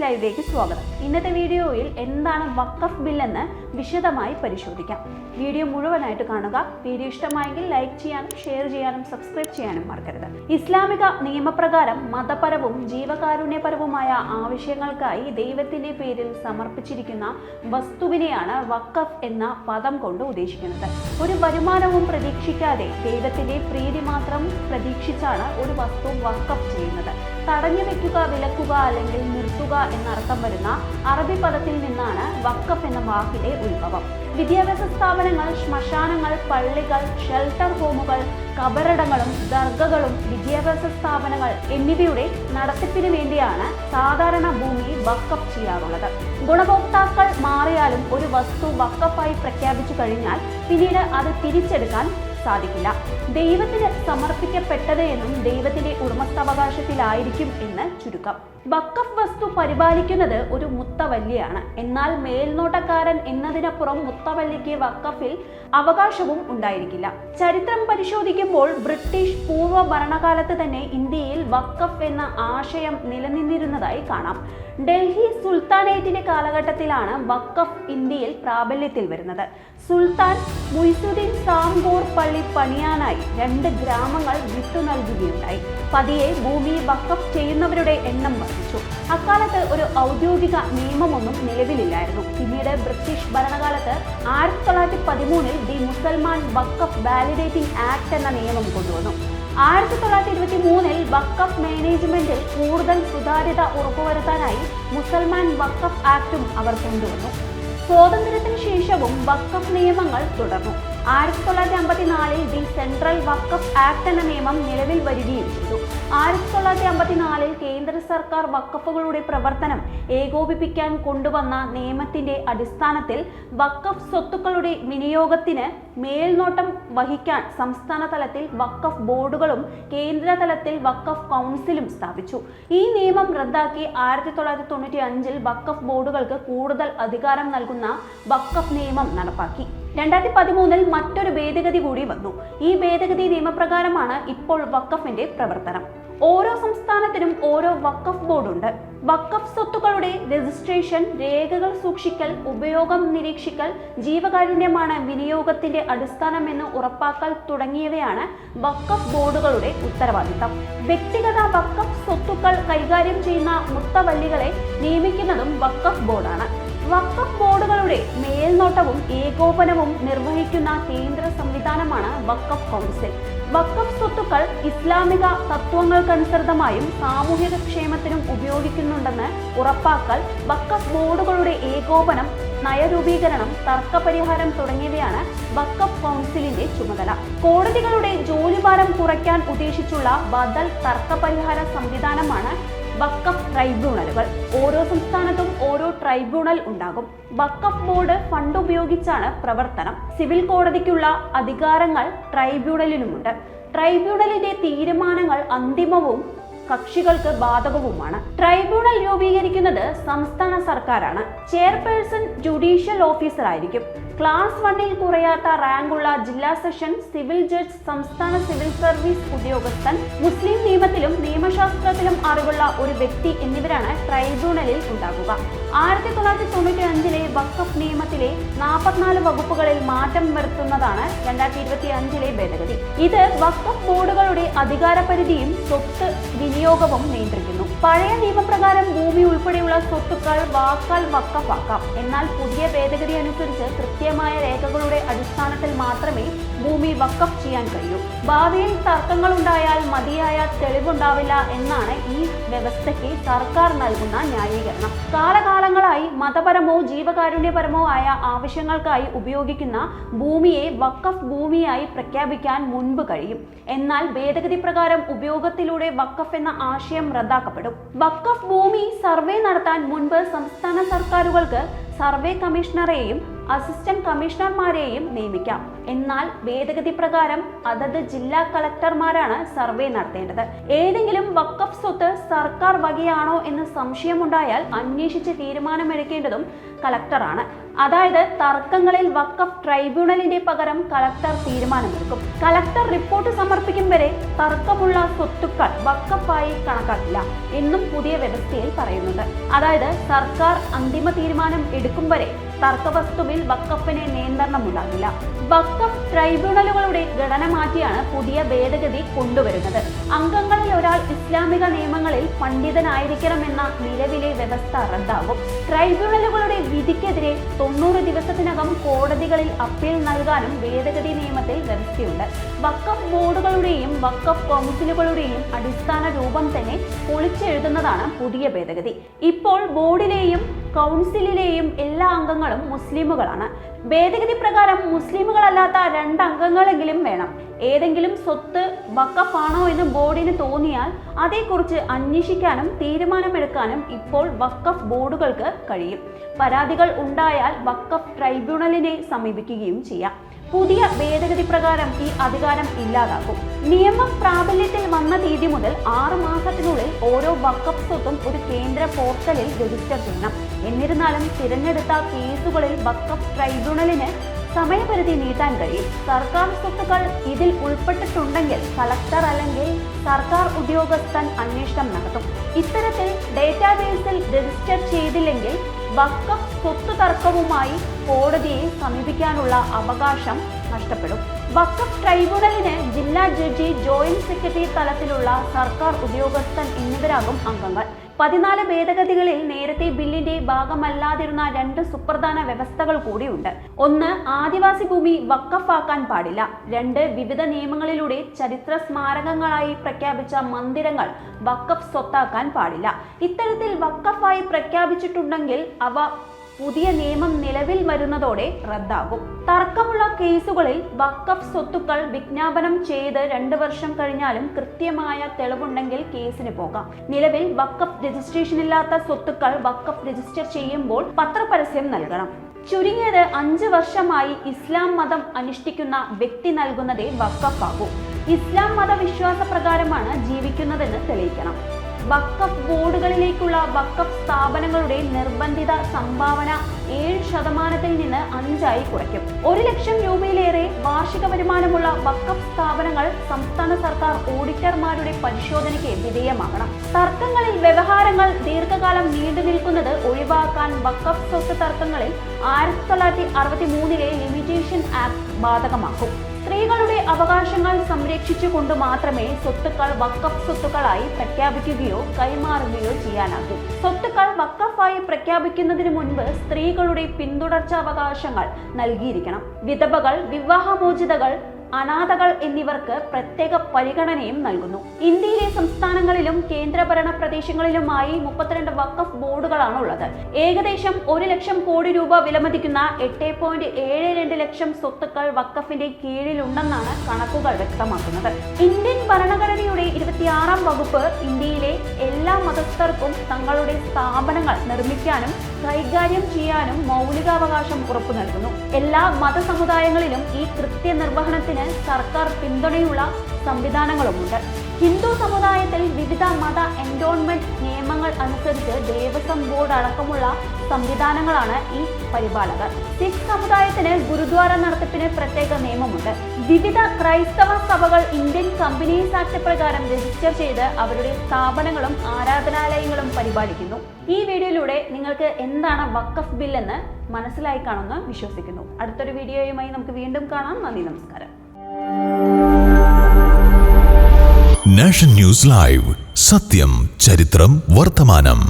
News ലൈവിലേക്ക് സ്വാഗതം. ഇന്നത്തെ വീഡിയോയിൽ എന്താണ് വഖഫ് ബിൽ എന്ന് വിശദമായി പരിശോധിക്കാം. വീഡിയോ മുഴുവനായിട്ട് കാണുക. വീഡിയോ ഇഷ്ടമായെങ്കിൽ ലൈക്ക് ചെയ്യാനും ഷെയർ ചെയ്യാനും സബ്സ്ക്രൈബ് ചെയ്യാനും മറക്കരുത്. ഇസ്ലാമിക നിയമപ്രകാരം മതപരവും ജീവകാരുണ്യപരവുമായ ആവശ്യങ്ങൾക്കായി ദൈവത്തിന്റെ പേരിൽ സമർപ്പിച്ചിരിക്കുന്ന വസ്തുവിനെയാണ് വഖഫ് എന്ന പദം കൊണ്ട് ഉദ്ദേശിക്കുന്നത്. ഒരു വരുമാനവും പ്രതീക്ഷിക്കാതെ ദൈവത്തിന്റെ പ്രീതി മാത്രം പ്രതീക്ഷിച്ചാണ് ഒരു വസ്തു വഖഫ് ചെയ്യുന്നത്. തടഞ്ഞു വെക്കുക, വിലക്കുക അല്ലെങ്കിൽ നിർത്തുക എന്നർത്ഥം വരുന്ന അറബി പദത്തിൽ നിന്നാണ് വഖഫ് എന്ന വാക്കിന്റെ ഉത്ഭവം. വിദ്യാഭ്യാസ സ്ഥാപനങ്ങൾ, ശ്മശാനങ്ങൾ, പള്ളികൾ, ഷെൽട്ടർ ഹോമുകൾ, കബറടങ്ങളും ദർഗകളും വിദ്യാഭ്യാസ സ്ഥാപനങ്ങൾ എന്നിവയുടെ നടത്തിപ്പിന് വേണ്ടിയാണ് സാധാരണ ഭൂമി വഖഫ് ചെയ്യാറുള്ളത്. ഗുണഭോക്താക്കൾ മാറിയാലും ഒരു വസ്തു വഖഫായി പ്രഖ്യാപിച്ചു കഴിഞ്ഞാൽ പിന്നീട് അത് തിരിച്ചെടുക്കാൻ സാധിക്കില്ല. ദൈവത്തിന് സമർപ്പിക്കപ്പെട്ടത് എന്നും ദൈവത്തിന്റെ ഉടമസ്ഥാവകാശത്തിലായിരിക്കും എന്ന് ചുരുക്കം. വഖഫ് വസ്തു പരിപാലിക്കുന്നത് ഒരു മുത്തവല്ലിയാണ്. എന്നാൽ മേൽനോട്ടക്കാരൻ എന്നതിനപ്പുറം മുത്തവല്ലിക്ക് വഖഫിൽ അവകാശവും ഉണ്ടായിരിക്കില്ല. ചരിത്രം പരിശോധിക്കുമ്പോൾ ബ്രിട്ടീഷ് പൂർവ്വ ഭരണകാലത്ത് തന്നെ ഇന്ത്യയിൽ വഖഫ് എന്ന ആശയം നിലനിന്നിരുന്നതായി കാണാം. ഡൽഹി സുൽത്താനേറ്റിന്റെ കാലഘട്ടത്തിലാണ് വഖഫ് ഇന്ത്യയിൽ പ്രാബല്യത്തിൽ വരുന്നത്. സുൽത്താൻ മുയ്സുദ്ദീൻ സാംഗോർ പള്ളി പണിയാനായി 2 ഗ്രാമങ്ങൾ വിട്ടു നൽകുകയുണ്ടായി. പതിയെ ഭൂമി വഖഫ് ചെയ്യുന്നവരുടെ എണ്ണം വർദ്ധിച്ചു. അക്കാലത്ത് ഒരു ഔദ്യോഗിക നിയമമൊന്നും നിലവിലില്ലായിരുന്നു. പിന്നീട് ബ്രിട്ടീഷ് ഭരണകാലത്ത് 1913 ദി മുസൽമാൻ വഖഫ് വാലിഡേറ്റിംഗ് ആക്ട് എന്ന നിയമം കൊണ്ടുവന്നു. 1923 വഖഫ് മാനേജ്മെന്റിൽ കൂടുതൽ സുതാര്യത ഉറപ്പുവരുത്താനായി മുസൽമാൻ വഖഫ് ആക്ടും അവർ കൊണ്ടുവന്നു. സ്വാതന്ത്ര്യത്തിന് ശേഷവും വഖഫ് നിയമങ്ങൾ തുടർന്നു. 1954 ദി സെൻട്രൽ വഖഫ് ആക്ട് എന്ന നിയമം നിലവിൽ വരികയും ചെയ്തു. 1954 കേന്ദ്ര സർക്കാർ വഖഫുകളുടെ പ്രവർത്തനം ഏകോപിപ്പിക്കാൻ കൊണ്ടുവന്ന നിയമത്തിന്റെ അടിസ്ഥാനത്തിൽ വഖഫ് സ്വത്തുക്കളുടെ വിനിയോഗത്തിന് മേൽനോട്ടം വഹിക്കാൻ സംസ്ഥാന തലത്തിൽ വഖഫ് ബോർഡുകളും കേന്ദ്ര തലത്തിൽ വഖഫ് കൗൺസിലും സ്ഥാപിച്ചു. ഈ നിയമം റദ്ദാക്കി 1995 വഖഫ് ബോർഡുകൾക്ക് കൂടുതൽ അധികാരം നൽകുന്ന വഖഫ് നിയമം നടപ്പാക്കി. 2013 മറ്റൊരു ഭേദഗതി കൂടി വന്നു. ഈ ഭേദഗതി നിയമപ്രകാരമാണ് ഇപ്പോൾ വഖഫിന്റെ പ്രവർത്തനം. ഓരോ സംസ്ഥാനത്തിനും ഓരോ വഖഫ് ബോർഡുണ്ട്. വഖഫ് സ്വത്തുക്കളുടെ രജിസ്ട്രേഷൻ, രേഖകൾ സൂക്ഷിക്കൽ, ഉപയോഗം നിരീക്ഷിക്കൽ, ജീവകാരുണ്യമാണ് വിനിയോഗത്തിന്റെ അടിസ്ഥാനമെന്ന് ഉറപ്പാക്കൽ തുടങ്ങിയവയാണ് വഖഫ് ബോർഡുകളുടെ ഉത്തരവാദിത്തം. വ്യക്തിഗത വഖഫ് സ്വത്തുക്കൾ കൈകാര്യം ചെയ്യുന്ന മുത്തവല്ലികളെ നിയമിക്കുന്നതും വഖഫ് ബോർഡാണ്. വഖഫ് ബോർഡുകളുടെ മേൽനോട്ടവും ഏകോപനവും നിർവഹിക്കുന്ന കേന്ദ്ര സംവിധാനമാണ് വഖഫ് കൗൺസിൽ. വഖഫ് സ്വത്തുക്കൾ ഇസ്ലാമിക തത്വങ്ങൾക്കനുസൃതമായും സാമൂഹിക ക്ഷേമത്തിനും ഉപയോഗിക്കുന്നുണ്ടെന്ന് ഉറപ്പാക്കൽ, വഖഫ് ബോർഡുകളുടെ ഏകോപനം, നയരൂപീകരണം, തർക്കപരിഹാരം തുടങ്ങിയവയാണ് വഖഫ് കൗൺസിലിന്റെ ചുമതല. കോടതികളുടെ ജോലിഭാരം കുറയ്ക്കാൻ ഉദ്ദേശിച്ചുള്ള ബദൽ തർക്കപരിഹാര സംവിധാനമാണ് വഖഫ് ട്രൈബ്യൂണലുകൾ. ഓരോ സംസ്ഥാനത്തും ഓരോ ട്രൈബ്യൂണൽ ഉണ്ടാകും. വഖഫ് ബോർഡ് ഫണ്ട് ഉപയോഗിച്ചാണ് പ്രവർത്തനം. സിവിൽ കോടതിക്കുള്ള അധികാരങ്ങൾ ട്രൈബ്യൂണലിനുമുണ്ട്. ട്രൈബ്യൂണലിന്റെ തീരുമാനങ്ങൾ അന്തിമവും കക്ഷികൾക്ക് ബാധകവുമാണ്. ട്രൈബ്യൂണൽ രൂപീകരിക്കുന്നത് സംസ്ഥാന സർക്കാരാണ്. ചെയർപേഴ്സൺ ജുഡീഷ്യൽ ഓഫീസർ ആയിരിക്കും. ക്ലാസ് 1 കുറയാത്ത റാങ്കുള്ള ജില്ലാ സെഷൻ സിവിൽ ജഡ്ജ്, സംസ്ഥാന സിവിൽ സർവീസ് ഉദ്യോഗസ്ഥൻ, മുസ്ലിം നിയമത്തിലും നിയമശാസ്ത്രത്തിലും അറിവുള്ള ഒരു വ്യക്തി എന്നിവരാണ് ട്രൈബ്യൂണലിൽ ഉണ്ടാകുക. 1995 വഖഫ് നിയമത്തിലെ 44 വകുപ്പുകളിൽ മാറ്റം വരുത്തുന്നതാണ് 2025 ഭേദഗതി. ഇത് വഖഫ് ബോർഡുകളുടെ അധികാരപരിധിയും സ്വത്ത് വിനിയോഗവും നിയന്ത്രിക്കുന്നു. പഴയ നിയമപ്രകാരം ഭൂമി ഉൾപ്പെടെയുള്ള സ്വത്തുക്കൾ വാക്കാൽ വഖഫാക്കാം. എന്നാൽ പുതിയ ഭേദഗതി അനുസരിച്ച് കൃത്യമായ രേഖകളുടെ അടിസ്ഥാനത്തിൽ മാത്രമേ ഭൂമി വഖഫ് ചെയ്യാൻ കഴിയൂ. ഭാവിയിൽ തർക്കങ്ങളുണ്ടായാൽ മതിയായ തെളിവുണ്ടാവില്ല എന്നാണ് ഈ വ്യവസ്ഥയ്ക്ക് സർക്കാർ നൽകുന്ന ന്യായീകരണം. കാലകാലങ്ങളായി മതപരമോ ജീവകാരുണ്യപരമോ ആയ ആവശ്യങ്ങൾക്കായി ഉപയോഗിക്കുന്ന ഭൂമിയെ വഖഫ് ഭൂമിയായി പ്രഖ്യാപിക്കാൻ മുൻപ് കഴിയും. എന്നാൽ ഭേദഗതി പ്രകാരം ഉപയോഗത്തിലൂടെ വഖഫ് എന്ന ആശയം റദ്ദാക്കപ്പെടും. വഖഫ് ഭൂമി സർവേ നടത്താൻ മുൻപ് സംസ്ഥാന സർക്കാരുകൾക്ക് സർവേ കമ്മീഷണറെയും അസിസ്റ്റന്റ് കമ്മീഷണർമാരെയും നിയമിക്കാം. എന്നാൽ ഭേദഗതി പ്രകാരം അതത് ജില്ലാ കളക്ടർമാരാണ് സർവേ നടത്തേണ്ടത്. ഏതെങ്കിലും വഖഫ് സ്വത്ത് സർക്കാർ വകയാണോ എന്ന് സംശയമുണ്ടായാൽ അന്വേഷിച്ച് തീരുമാനമെടുക്കേണ്ടതും കളക്ടറാണ്. അതായത് തർക്കങ്ങളിൽ വഖഫ് ട്രൈബ്യൂണലിന്റെ പകരം കളക്ടർ തീരുമാനമെടുക്കും. കളക്ടർ റിപ്പോർട്ട് സമർപ്പിക്കും വരെ തർക്കമുള്ള സ്വത്തുക്കൾ വഖഫായി കണക്കാക്കില്ല എന്നും പുതിയ വ്യവസ്ഥയിൽ പറയുന്നുണ്ട്. അതായത് സർക്കാർ അന്തിമ തീരുമാനം എടുക്കും വരെ തർക്കവസ്തുവിൽ വഖഫിന് നിയന്ത്രണമുണ്ടാകില്ല. വഖഫ് ട്രൈബ്യൂണലുകളുടെ ഘടന മാറ്റിയാണ് പുതിയ ഭേദഗതി കൊണ്ടുവരുന്നത്. അംഗങ്ങളിൽ ഒരാൾ ഇസ്ലാമിക നിയമങ്ങളിൽ പണ്ഡിതനായിരിക്കണമെന്ന നിലവിലെ വ്യവസ്ഥ റദ്ദാകും. ട്രൈബ്യൂണലുകളുടെ വിധിക്കെതിരെ 90 ദിവസത്തിനകം കോടതികളിൽ അപ്പീൽ നൽകാനും ഭേദഗതി നിയമത്തിൽ വ്യവസ്ഥയുണ്ട്. വഖഫ് ബോർഡുകളുടെയും വഖഫ് കൗൺസിലുകളുടെയും അടിസ്ഥാന രൂപം തന്നെ പൊളിച്ചെഴുതുന്നതാണ് പുതിയ ഭേദഗതി. ഇപ്പോൾ ബോർഡിലെയും കൗൺസിലിലെയും എല്ലാ അംഗങ്ങളും മുസ്ലിമുകളാണ്. ഭേദഗതി പ്രകാരം മുസ്ലിമുകളല്ലാത്ത 2 അംഗങ്ങളെങ്കിലും വേണം. ഏതെങ്കിലും സ്വത്ത് വഖഫാണോ എന്ന് ബോർഡിന് തോന്നിയാൽ അതേക്കുറിച്ച് അന്വേഷിക്കാനും തീരുമാനമെടുക്കാനും ഇപ്പോൾ വഖഫ് ബോർഡുകൾക്ക് കഴിയും. പരാതികൾ ഉണ്ടായാൽ വഖഫ് ട്രൈബ്യൂണലിനെ സമീപിക്കുകയും ചെയ്യാം. പുതിയ ഭേദഗതി പ്രകാരം ഈ അധികാരം ഇല്ലാതാക്കും. നിയമം പ്രാബല്യത്തിൽ വന്ന തീയതി മുതൽ 6 മാസത്തിനുള്ളിൽ ഓരോ വഖഫ് സ്വത്തും ഒരു കേന്ദ്ര പോർട്ടലിൽ രജിസ്റ്റർ ചെയ്യണം. എന്നിരുന്നാലും തിരഞ്ഞെടുത്ത കേസുകളിൽ വഖഫ് ട്രൈബ്യൂണലിന് സമയപരിധി നീട്ടാൻ കഴിയും. സർക്കാർ സ്വത്തുക്കൾ ഇതിൽ ഉൾപ്പെട്ടിട്ടുണ്ടെങ്കിൽ കളക്ടർ അല്ലെങ്കിൽ സർക്കാർ ഉദ്യോഗസ്ഥൻ അന്വേഷണം നടത്തും. ഇത്തരത്തിൽ ഡേറ്റാബേസിൽ രജിസ്റ്റർ ചെയ്തില്ലെങ്കിൽ വഖഫ് സ്വത്ത് തർക്കവുമായി കോടതിയെ സമീപിക്കാനുള്ള അവകാശം നഷ്ടപ്പെടും. വഖഫ് ട്രൈബ്യൂണലിന് ജില്ലാ ജഡ്ജി, ജോയിന്റ് സെക്രട്ടറി തലത്തിലുള്ള സർക്കാർ ഉദ്യോഗസ്ഥൻ എന്നിവരാകും അംഗങ്ങൾ. 14 ഭേദഗതികളിൽ നേരത്തെ ബില്ലിന്റെ ഭാഗമല്ലാതിരുന്ന 2 സുപ്രധാന വ്യവസ്ഥകൾ കൂടിയുണ്ട്. 1. ആദിവാസി ഭൂമി വഖഫാക്കാൻ പാടില്ല. 2. വിവിധ നിയമങ്ങളിലൂടെ ചരിത്ര സ്മാരകങ്ങളായി പ്രഖ്യാപിച്ച മന്ദിരങ്ങൾ വഖഫ് സ്വത്താക്കാൻ പാടില്ല. ഇത്തരത്തിൽ വഖഫായി പ്രഖ്യാപിച്ചിട്ടുണ്ടെങ്കിൽ അവ പുതിയ നിയമം നിലവിൽ വരുന്നതോടെ റദ്ദാകും. തർക്കമുള്ള കേസുകളിൽ വഖഫ് സ്വത്തുക്കൾ വിജ്ഞാപനം ചെയ്ത് 2 വർഷം കഴിഞ്ഞാലും കൃത്യമായ തെളിവുണ്ടെങ്കിൽ കേസിന് പോകാം. നിലവിൽ വഖഫ് രജിസ്ട്രേഷനില്ലാത്ത സ്വത്തുക്കൾ വഖഫ് രജിസ്റ്റർ ചെയ്യുമ്പോൾ പത്രപരസ്യം നൽകണം. ചുരുങ്ങിയത് 5 വർഷമായി ഇസ്ലാം മതം അനുഷ്ഠിക്കുന്ന വ്യക്തി നൽകുന്നതേ വഖഫ് ആകൂ. ഇസ്ലാം മതവിശ്വാസ പ്രകാരമാണ് ജീവിക്കുന്നതെന്ന് തെളിയിക്കണം. വഖഫ് ബോർഡുകളിലേക്കുള്ള വഖഫ് സ്ഥാപനങ്ങളുടെ നിർബന്ധിത സംഭാവന 7% നിന്ന് 5% കുറയ്ക്കും. 1 ലക്ഷം രൂപയിലേറെ വാർഷിക വരുമാനമുള്ള വഖഫ് സ്ഥാപനങ്ങൾ സംസ്ഥാന സർക്കാർ ഓഡിറ്റർമാരുടെ പരിശോധനയ്ക്ക് വിധേയമാകണം. തർക്കങ്ങളിൽ വ്യവഹാരങ്ങൾ ദീർഘകാലം നീണ്ടു നിൽക്കുന്നത് ഒഴിവാക്കാൻ വഖഫ് സ്വത്ത് തർക്കങ്ങളിൽ 1963 ലിമിറ്റേഷൻ ആക്ട് ബാധകമാക്കും. സ്ത്രീകളുടെ അവകാശങ്ങൾ സംരക്ഷിച്ചുകൊണ്ട് മാത്രമേ സ്വത്തുക്കൾ വഖഫ് സ്വത്തുക്കളായി പ്രഖ്യാപിക്കുകയോ കൈമാറുകയോ ചെയ്യാനാകൂ. സ്വത്തുക്കൾ വഖഫായി പ്രഖ്യാപിക്കുന്നതിന് മുൻപ് സ്ത്രീകളുടെ പിന്തുടർച്ചാവകാശങ്ങൾ നൽകിയിരിക്കണം. വിധവകൾ, വിവാഹമോചിതകൾ, അനാഥകൾ എന്നിവർക്ക് പ്രത്യേക പരിഗണനയും നൽകുന്നു. ഇന്ത്യയിലെ സംസ്ഥാനങ്ങളിലും കേന്ദ്രഭരണ പ്രദേശങ്ങളിലുമായി 32 വഖഫ് ബോർഡുകളാണ് ഉള്ളത്. ഏകദേശം 1 ലക്ഷം കോടി രൂപ വിലമതിക്കുന്ന 8.72 ലക്ഷം സ്വത്തുക്കൾ വഖഫിന്റെ കീഴിലുണ്ടെന്നാണ് കണക്കുകൾ വ്യക്തമാക്കുന്നത്. ഇന്ത്യൻ ഭരണഘടനയുടെ 26-ാം വകുപ്പ് ഇന്ത്യയിലെ എല്ലാ മതസ്ഥർക്കും തങ്ങളുടെ സ്ഥാപനങ്ങൾ നിർമ്മിക്കാനും കൈകാര്യം ചെയ്യാനും മൗലികാവകാശം ഉറപ്പു നൽകുന്നു. എല്ലാ മതസമുദായങ്ങളിലും ഈ കൃത്യനിർവഹണത്തിന് സർക്കാർ പിന്തുണയുള്ള സംവിധാനങ്ങളുമുണ്ട്. ഹിന്ദു സമുദായത്തിൽ വിവിധ മത എൻഡോൺമെന്റ് നിയമങ്ങൾ അനുസരിച്ച് ദേവസ്വം ബോർഡ് അടക്കമുള്ള സംവിധാനങ്ങളാണ് ഈ പരിപാലകർ. സിഖ് സമുദായത്തിന് ഗുരുദ്വാര നടത്തിപ്പിന് പ്രത്യേക നിയമമുണ്ട്. വിവിധ ക്രൈസ്തവ സഭകൾ ഇന്ത്യൻ കമ്പനീസ് ആക്ട് പ്രകാരം രജിസ്റ്റർ ചെയ്ത് അവരുടെ സ്ഥാപനങ്ങളും ആരാധനാലയങ്ങളും പരിപാലിക്കുന്നു. ഈ വീഡിയോയിലൂടെ നിങ്ങൾക്ക് എന്താണ് വഖഫ് ബിൽ എന്ന് മനസ്സിലായി കാണുമെന്ന് വിശ്വസിക്കുന്നു. അടുത്തൊരു വീഡിയോയുമായി നമുക്ക് വീണ്ടും കാണാം. നന്ദി, നമസ്കാരം. നാഷൻ ന്യൂസ് ലൈവ്, സത്യം, ചരിത്രം, വർത്തമാനം.